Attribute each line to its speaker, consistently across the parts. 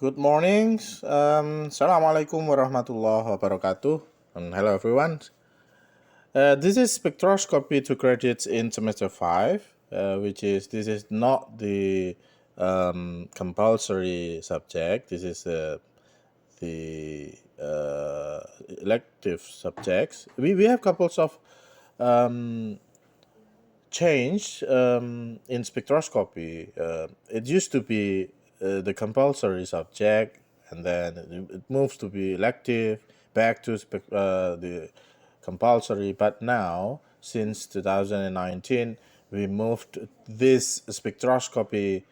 Speaker 1: Good morning. Assalamualaikum warahmatullahi wabarakatuh. And hello, everyone. This is Spectroscopy 2 credits in semester 5, this is not the compulsory subject. This is the elective subjects. We have couples of change in spectroscopy. It used to be the compulsory subject, and then it moves to be elective, back to the compulsory. But now, since 2019, we moved this spectroscopy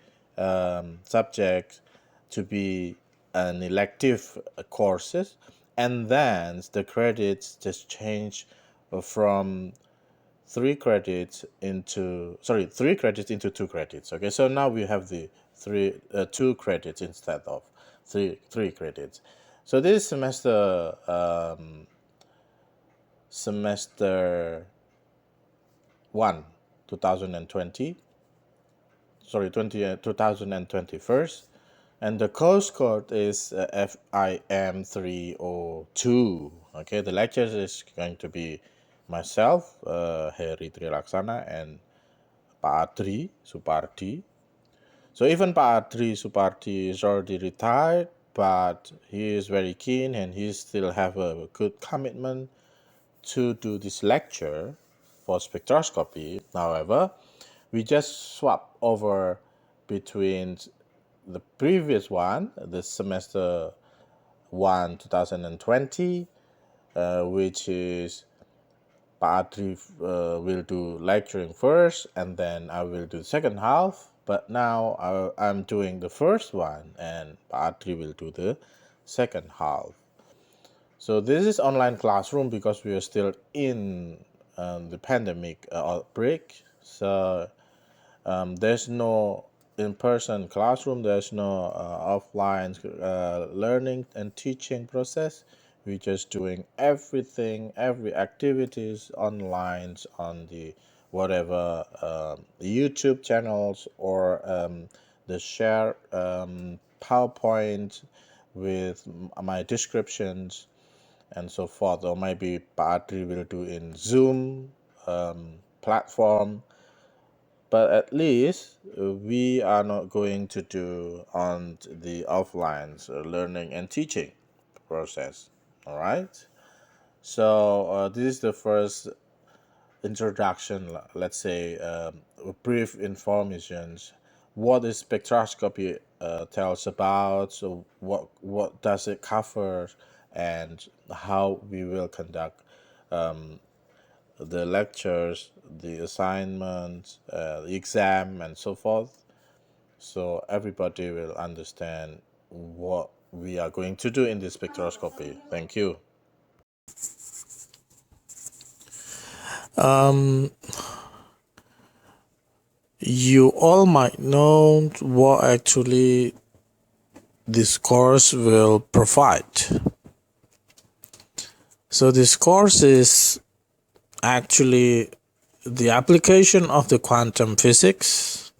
Speaker 1: subject to be an elective courses, and then the credits just change from 3 credits into 2 credits. Okay, so now we have the 2 credits instead of three credits. So this semester semester 1 2020 2021, and the course code is FIM 302. Okay, the lectures is going to be myself, Heri Trilaksana, and Pak Adri Supardi. So even Pak Adri Supardi is already retired, but he is very keen and he still have a good commitment to do this lecture for spectroscopy. However, we just swap over between the previous one, the semester 1 2020, which is Pak Adri will do lecturing first, and then I will do the second half. But now I'm doing the first one, and Pak Adri will do the second half. So this is online classroom because we are still in the pandemic outbreak. So there's no in-person classroom, there's no offline learning and teaching process. We're just doing everything, every activities online on the whatever YouTube channels or the share PowerPoint with my descriptions and so forth, or maybe Pak Adri will do in Zoom platform. But at least we are not going to do on the offline learning and teaching process. All right. So this is the first introduction. Let's say brief informations. What is spectroscopy tells about? So what does it cover, and how we will conduct the lectures, the assignments, the exam, and so forth. So everybody will understand what we are going to do in this spectroscopy. Thank you. You all might know what actually this course will provide. So this course is actually the application of the quantum physics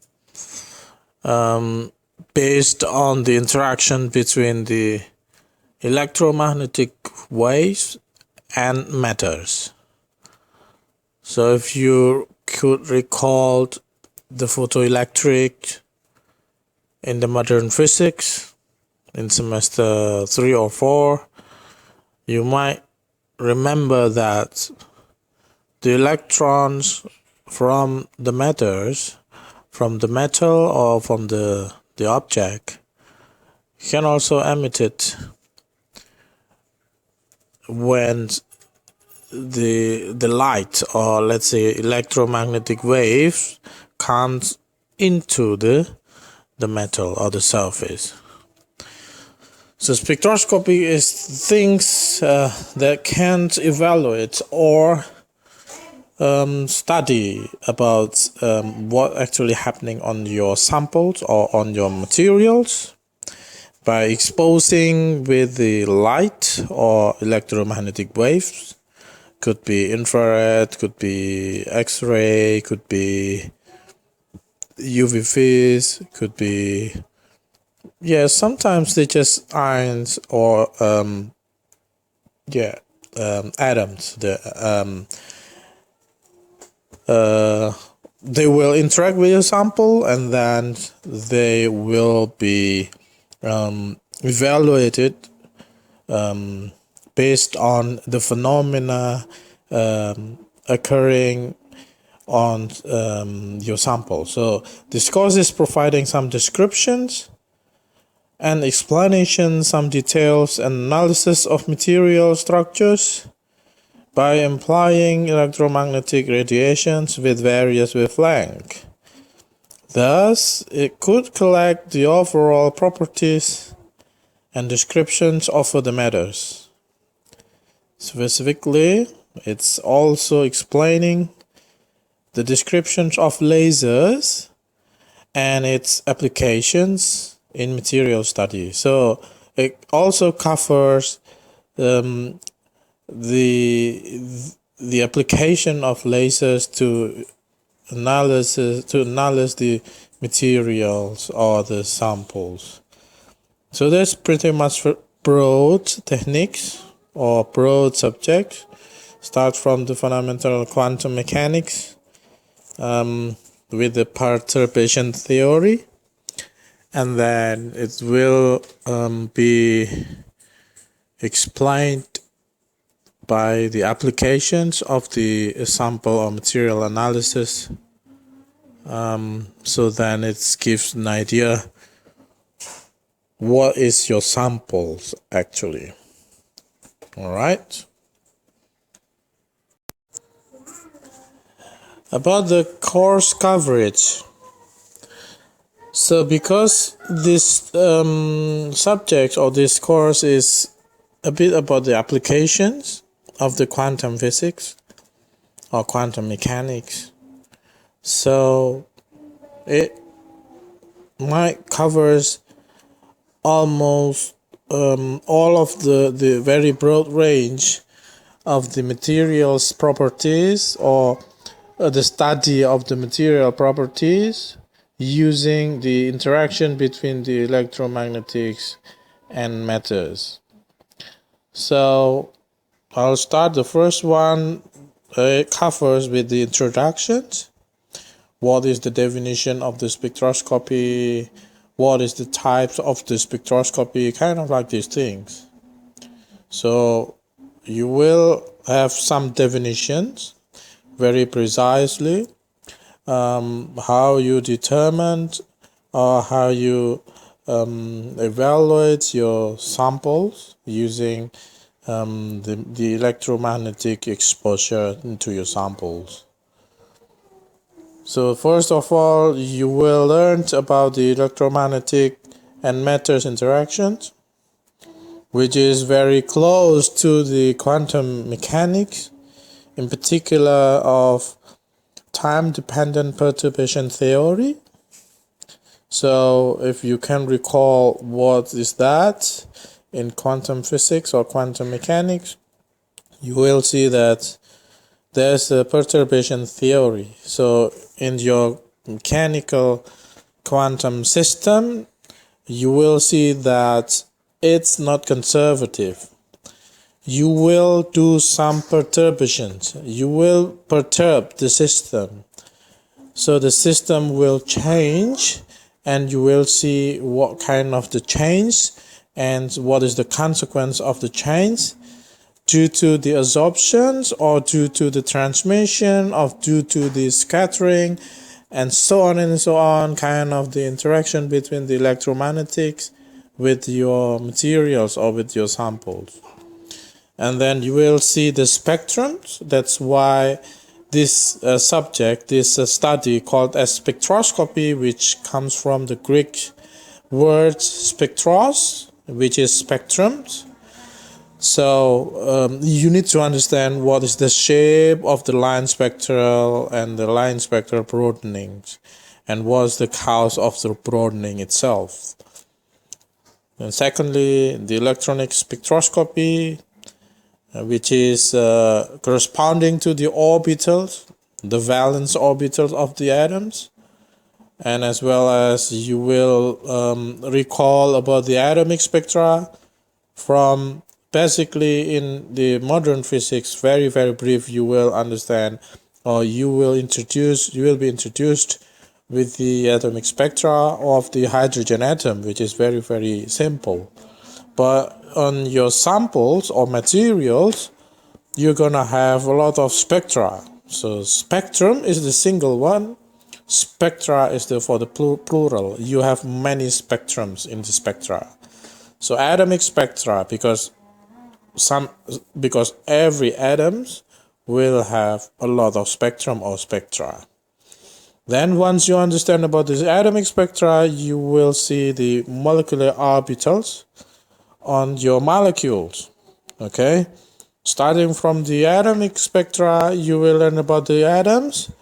Speaker 1: based on the interaction between the electromagnetic waves and matters. So if you could recall the photoelectric in the modern physics in semester 3 or 4, you might remember that the electrons from the matters, from the metal or from the object, can also emit it when the light, or let's say electromagnetic waves, comes into the metal or the surface. So spectroscopy is things that can't evaluate or study about what actually happening on your samples or on your materials by exposing with the light or electromagnetic waves. Could be infrared, could be X-ray, could be UV vis, could be Yeah, sometimes they just ions or atoms. They will interact with your sample, and then they will be evaluated based on the phenomena occurring on your sample. So this course is providing some descriptions and explanation, some details and analysis of material structures by applying electromagnetic radiations with various wavelengths. Thus, it could collect the overall properties and descriptions of the matters. Specifically, it's also explaining the descriptions of lasers and its applications in material study. So it also covers the application of lasers to analyze the materials or the samples. So that's pretty much broad techniques or broad subjects. Start from the fundamental quantum mechanics with the perturbation theory, and then it will be explained by the applications of the sample or material analysis. So then it gives an idea what is your samples actually. All right. About the course coverage. So because this subject or this course is a bit about the applications of the quantum physics or quantum mechanics, so it might covers almost all of the very broad range of the materials properties or the study of the material properties using the interaction between the electromagnetics and matters. So I'll start the first one. It covers with the introductions. What is the definition of the spectroscopy? What is the types of the spectroscopy? Kind of like these things. So you will have some definitions very precisely, how you determined or how you evaluate your samples using the electromagnetic exposure into your samples. So first of all, you will learn about the electromagnetic and matters interactions, which is very close to the quantum mechanics, in particular of time-dependent perturbation theory. So if you can recall what is that in quantum physics or quantum mechanics, you will see that there's a perturbation theory. So in your mechanical quantum system, you will see that it's not conservative. You will do some perturbations. You will perturb the system. So the system will change, and you will see what kind of the change and what is the consequence of the change due to the absorptions or due to the transmission or due to the scattering and so on, kind of the interaction between the electromagnetics with your materials or with your samples. And then you will see the spectrums. That's why this subject, this study called as spectroscopy, which comes from the Greek word spectros, which is spectrums. So you need to understand what is the shape of the line spectral and the line spectral broadenings, and what is the cause of the broadening itself. And secondly, the electronic spectroscopy, which is corresponding to the orbitals, the valence orbitals of the atoms, and as well as you will recall about the atomic spectra from basically in the modern physics. Very, very brief, you will understand, or you will be introduced with the atomic spectra of the hydrogen atom, which is very, very simple. But on your samples or materials, you're gonna have a lot of spectra. So spectrum is the single one, spectra is for the plural. You have many spectrums in the spectra. So atomic spectra, because every atoms will have a lot of spectrum or spectra. Then once you understand about this atomic spectra, you will see the molecular orbitals on your molecules. Okay, starting from the atomic spectra, you will learn about the atoms,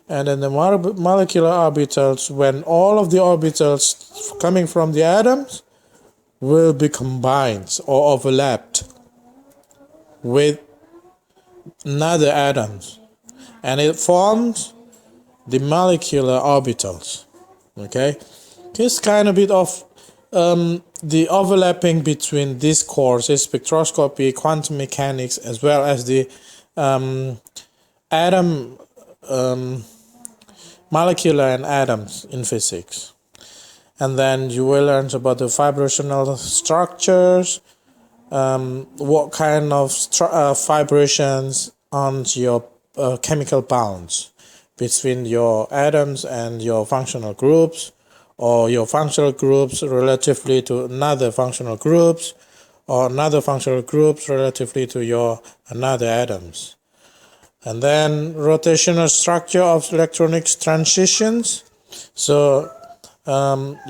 Speaker 1: and then the molecular orbitals, when all of the orbitals coming from the atoms will be combined or overlapped with another atoms, and it forms the molecular orbitals. Okay, this kind of bit of the overlapping between these courses, spectroscopy, quantum mechanics, as well as the atom, molecular and atoms in physics. And then you will learn about the vibrational structures, what kind of vibrations on your chemical bonds between your atoms and your functional groups, or your functional groups relatively to another functional groups, or another functional groups relatively to your another atoms. And then rotational structure of electronics transitions. So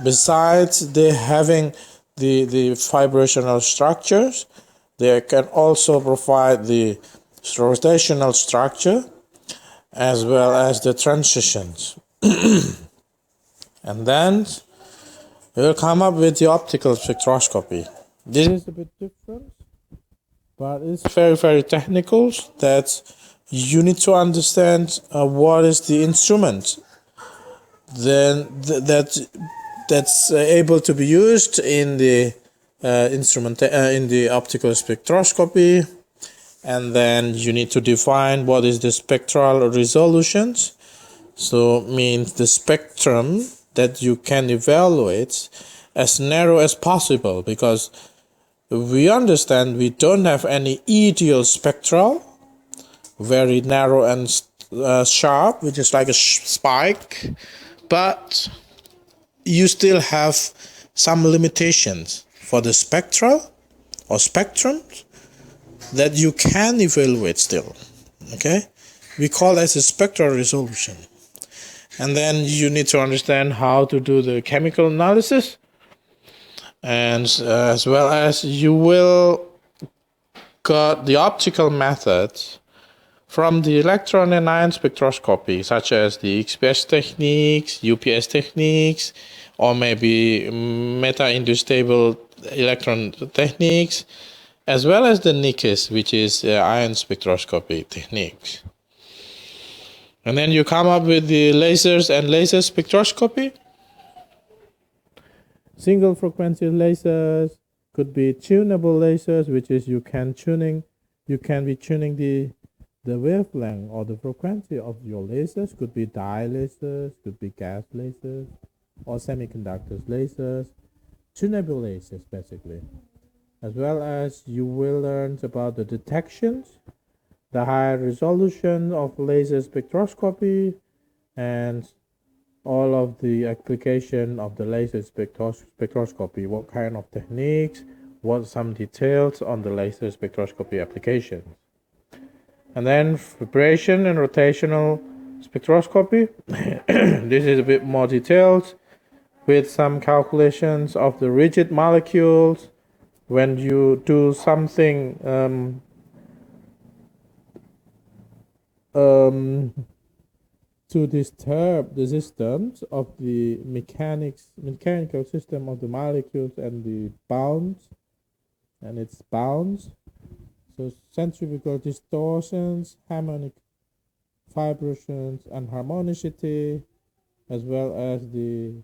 Speaker 1: besides they having the vibrational structures, they can also provide the rotational structure as well as the transitions. And then we'll come up with the optical spectroscopy. This is a bit different, but it's very, very technical, that you need to understand what is the instrument then that's able to be used in the in the optical spectroscopy. And then you need to define what is the spectral resolutions. So means the spectrum that you can evaluate as narrow as possible, because we understand we don't have any ideal spectral, very narrow and sharp, which is like a spike, but you still have some limitations for the spectral or spectrums that you can evaluate still. Okay, we call that a spectral resolution. And then you need to understand how to do the chemical analysis, and as well as you will got the optical methods from the electron and ion spectroscopy, such as the XPS techniques, UPS techniques, or maybe meta-induced stable electron techniques, as well as the NICS, which is ion spectroscopy techniques. And then you come up with the lasers and laser spectroscopy. Single frequency lasers could be tunable lasers, which is you can be tuning the wavelength or the frequency of your lasers. Could be dye lasers, could be gas lasers, or semiconductors lasers, tunable lasers basically. As well as you will learn about the detections, the high resolution of laser spectroscopy, and all of the application of the laser spectroscopy, what kind of techniques, what some details on the laser spectroscopy applications. And then vibration and rotational spectroscopy. This is a bit more detailed, with some calculations of the rigid molecules when you do something to disturb the systems of the mechanical system of the molecules and the bounds and its bounds. So centrifugal distortions, harmonic vibrations, and harmonicity, as well as the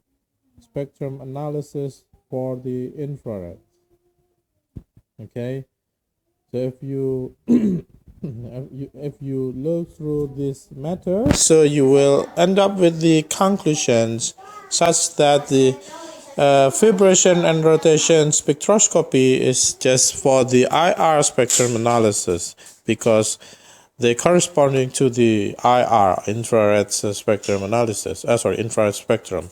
Speaker 1: spectrum analysis for the infrared. Okay, so if you look through this matter, so you will end up with the conclusions such that the vibration and rotation spectroscopy is just for the IR spectrum analysis, because they corresponding to the IR infrared spectrum analysis. Infrared spectrum,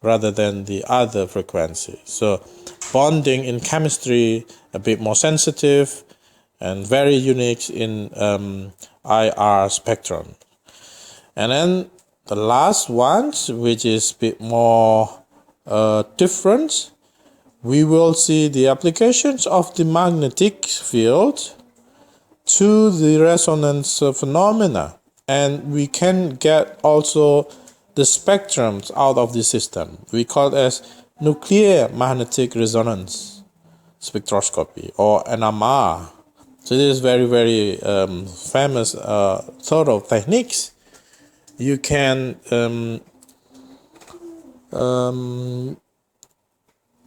Speaker 1: rather than the other frequency. So bonding in chemistry a bit more sensitive and very unique in IR spectrum. And then the last one, which is a bit more different, we will see the applications of the magnetic field to the resonance phenomena, and we can get also the spectrums out of the system. We call it as nuclear magnetic resonance spectroscopy, or NMR. So this is very, very famous thorough techniques. You can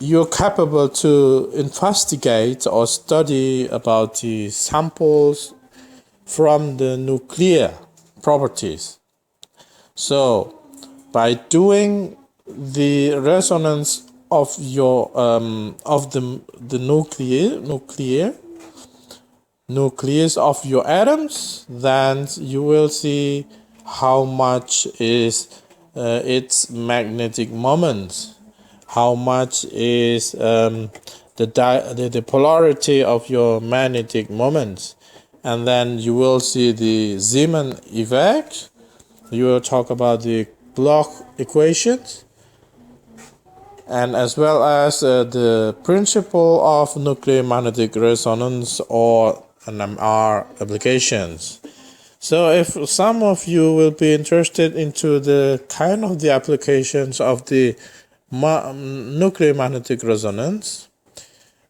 Speaker 1: you're capable to investigate or study about the samples from the nuclear properties. So by doing the resonance of your of the nucleus of your atoms, then you will see how much is its magnetic moment, how much is the polarity of your magnetic moment, and then you will see the Zeeman effect. You will talk about the Bloch equations, and as well as the principle of nuclear magnetic resonance, or NMR applications. So if some of you will be interested into the kind of the applications of the nuclear magnetic resonance,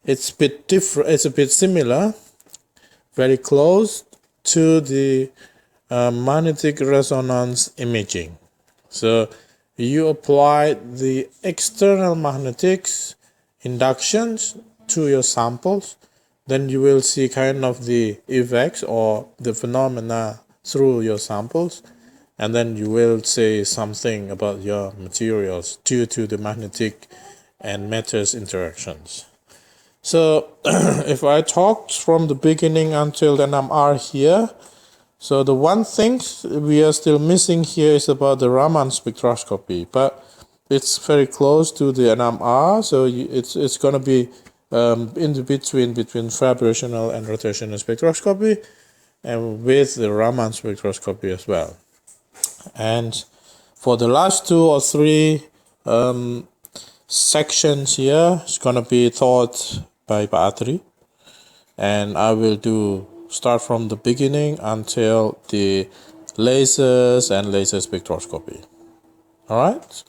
Speaker 1: it's a bit different, it's a bit similar, very close to the magnetic resonance imaging. So you apply the external magnetics inductions to your samples, then you will see kind of the effects or the phenomena through your samples, and then you will say something about your materials due to the magnetic and matters interactions. So if I talked from the beginning until the NMR here, so the one thing we are still missing here is about the Raman spectroscopy, but it's very close to the NMR, so it's going to be in the between vibrational and rotational spectroscopy, and with the Raman spectroscopy as well. And for the last 2 or 3 sections here, it's going to be taught by Patri, and I will start from the beginning until the lasers and laser spectroscopy. All right.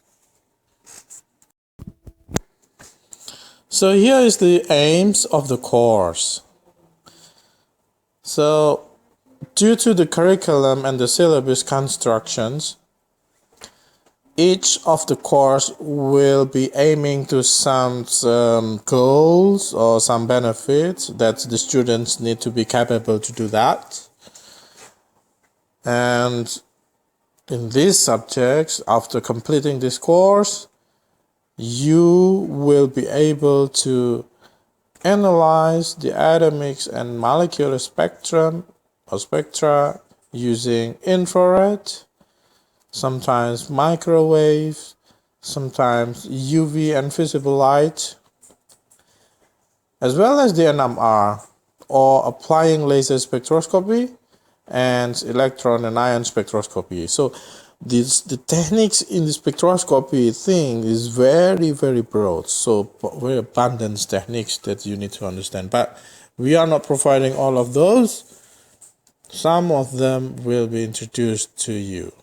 Speaker 1: So here is the aims of the course. So due to the curriculum and the syllabus constructions, each of the course will be aiming to some goals or some benefits that the students need to be capable to do that. And in these subjects, after completing this course, you will be able to analyze the atomic and molecular spectrum or spectra using infrared, sometimes microwave, sometimes UV and visible light, as well as the NMR, or applying laser spectroscopy and electron and ion spectroscopy. So the techniques in the spectroscopy thing is very, very broad, so very abundant techniques that you need to understand. But we are not providing all of those. Some of them will be introduced to you.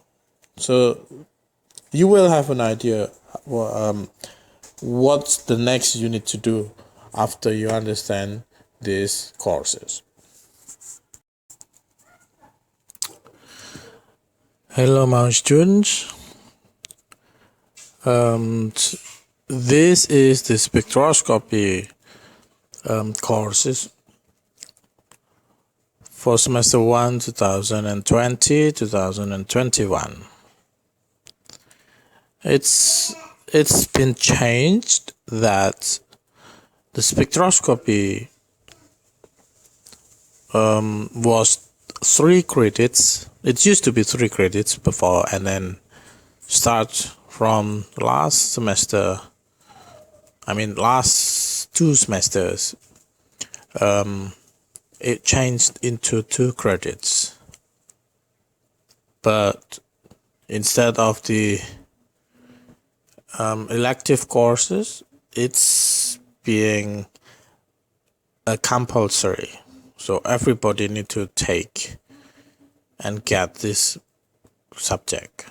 Speaker 1: So you will have an idea what's the next you need to do after you understand these courses. Hello, my students. This is the spectroscopy courses for semester 1, 2020, 2021. It's been changed that the spectroscopy was 3 credits. It used to be 3 credits before, and then start from last 2 semesters, it changed into 2 credits. But instead of the elective courses, it's being a compulsory. So everybody need to take and get this subject.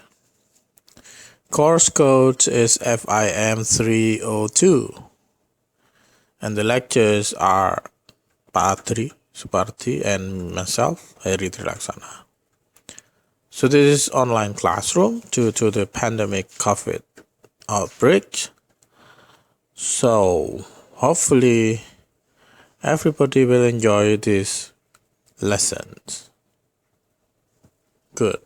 Speaker 1: Course code is FIM302, and the lectures are Pak Suparti and myself, Heri Trilaksana. So this is online classroom due to the pandemic COVID outbreak. So hopefully everybody will enjoy these lessons. Good.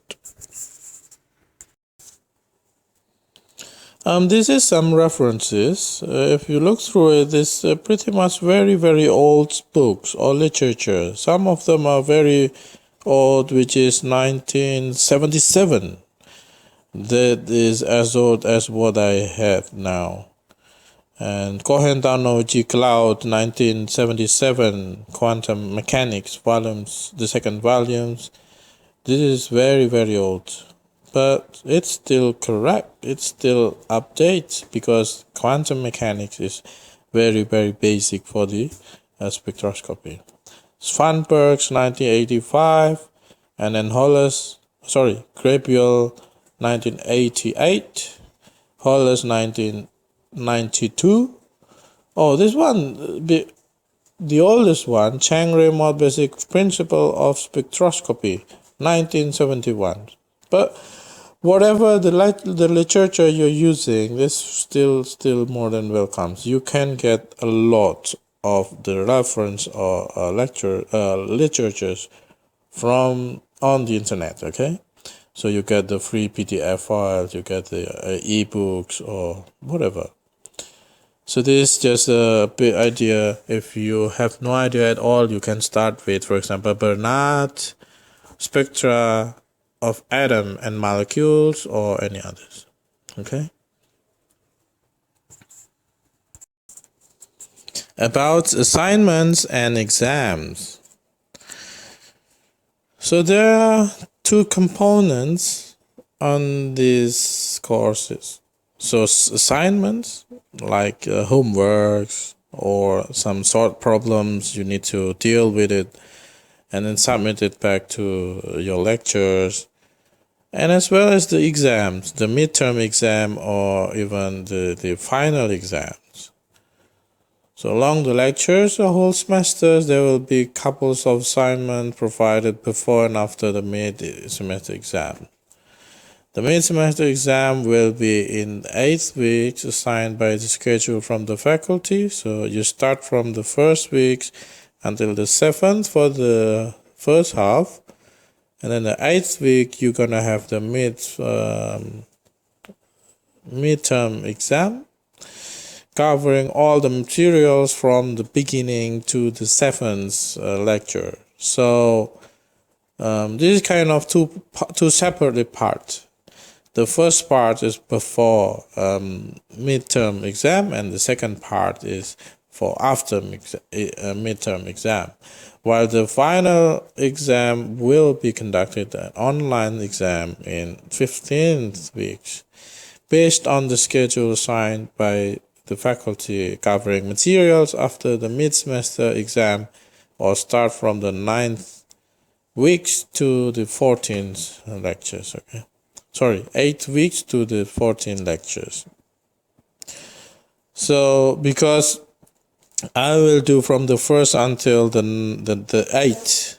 Speaker 1: This is some references. If you look through it, it's pretty much very, very old books or literature. Some of them are very old, which is 1977. That is as old as what I have now. And Kohentano Cloud, 1977, Quantum Mechanics, volumes, the second volumes. This is very, very old. But it's still correct. It still updates because quantum mechanics is very, very basic for the spectroscopy. Svanberg's 1985, and then Grabiel 1988, Hollis 1992. Oh, this one, the oldest one, Chang Raymond Basic Principle of Spectroscopy, 1971. But whatever the literature you're using, this still more than welcomes. You can get a lot of the reference or literatures from on the internet. Okay, so you get the free PDF files, you get the ebooks or whatever. So this is just a big idea. If you have no idea at all, you can start with, for example, Bernard, Spectra of atom and molecules, or any others. Okay. About assignments and exams. So there are 2 components on these courses. So assignments like homeworks or some sort problems, you need to deal with it and then submit it back to your lecturers. And as well as the exams, the midterm exam or even the final exams. So along the lectures, the whole semesters, there will be couples of assignments provided before and after the mid-semester exam. The mid-semester exam will be in 8 weeks assigned by the schedule from the faculty. So you start from the first weeks until the 7th for the first half. And then the 8th week, you're going to have the midterm exam, covering all the materials from the beginning to the 7th lecture. So this is kind of two separate parts. The first part is before midterm exam, and the second part is for after midterm exam. While the final exam will be conducted an online exam in 15 weeks, based on the schedule assigned by the faculty, covering materials after the mid-semester exam, or start from the 9th weeks to the 14th lectures. 8 weeks to the 14 lectures. So because I will do from the 1st until the 8th.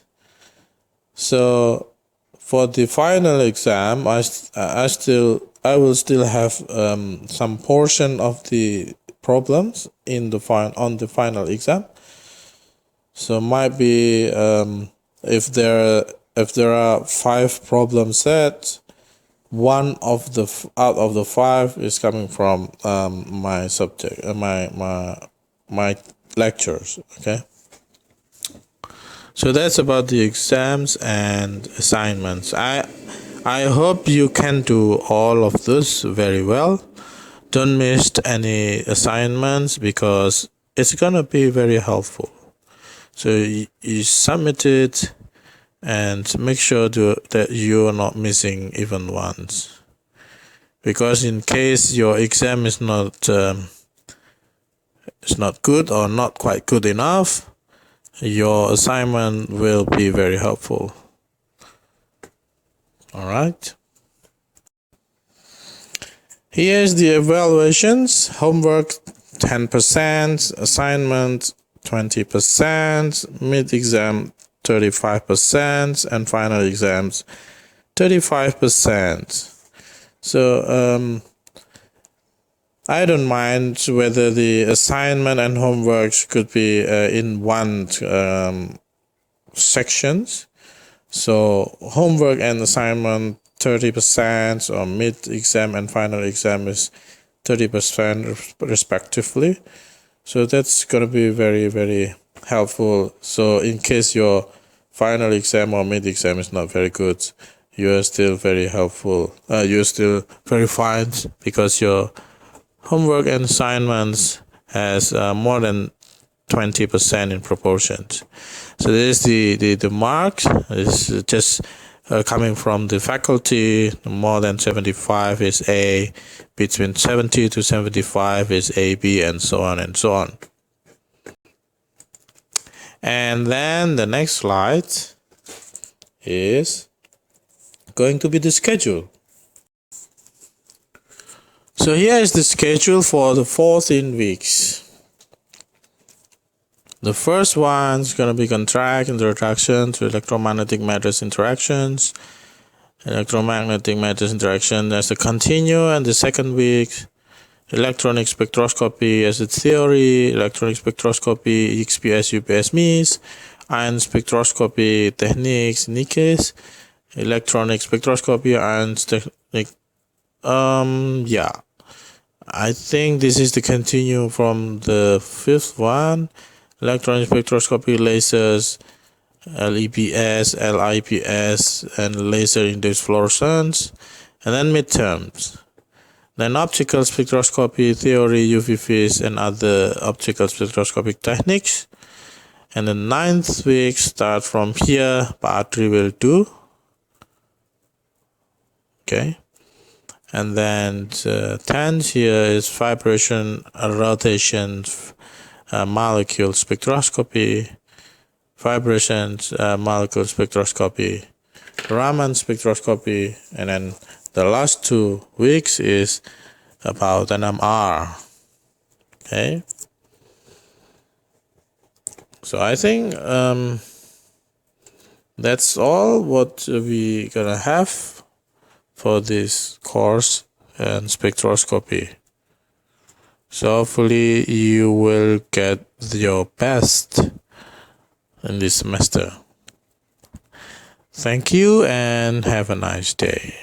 Speaker 1: So for the final exam, I still I will still have some portion of the problems in the on the final exam. So might be if there are 5 problem sets, one of the out of the 5 is coming from my subject, my lectures. Okay. So that's about the exams and assignments. I hope you can do all of this very well. Don't miss any assignments because it's gonna be very helpful. So you submit it and make sure that you are not missing even once. Because in case your exam is not good or not quite good enough, your assignment will be very helpful. All right. Here's the evaluations. Homework 10%, assignment 20%, mid-exam 35%, and final exams 35%. So I don't mind whether the assignment and homeworks could be in one sections. So homework and assignment 30%, or mid-exam and final exam is 30% respectively. So that's going to be very, very helpful. So in case your final exam or mid-exam is not very good, you are still very helpful. You're still very fine because your homework and assignments has more than 20% in proportion. So this is the marks. It's just coming from the faculty. More than 75 is A, between 70 to 75 is A, B, and so on and so on. And then the next slide is going to be the schedule. So here is the schedule for the 14 weeks. The first one is going to be contract, introduction to electromagnetic matrix interactions. Electromagnetic matrix interaction as a continue, and the second week, electronic spectroscopy as a theory, electronic spectroscopy, XPS, UPS, MES, ion spectroscopy techniques, NICES, electronic spectroscopy, ion technique. Yeah, I think this is the continue from the 5th one. Electron spectroscopy, lasers, LEPS, LIPS, and laser-induced fluorescence, and then midterms. Then optical spectroscopy theory, UV phase, and other optical spectroscopic techniques. And the 9th week start from here, part 3 will do. Okay. And then 10th here is vibration, rotation, molecule spectroscopy, vibrations, molecule spectroscopy, Raman spectroscopy, and then the last 2 weeks is about NMR. Okay. So I think that's all what we gonna have for this course in spectroscopy. So hopefully you will get your best in this semester. Thank you and have a nice day.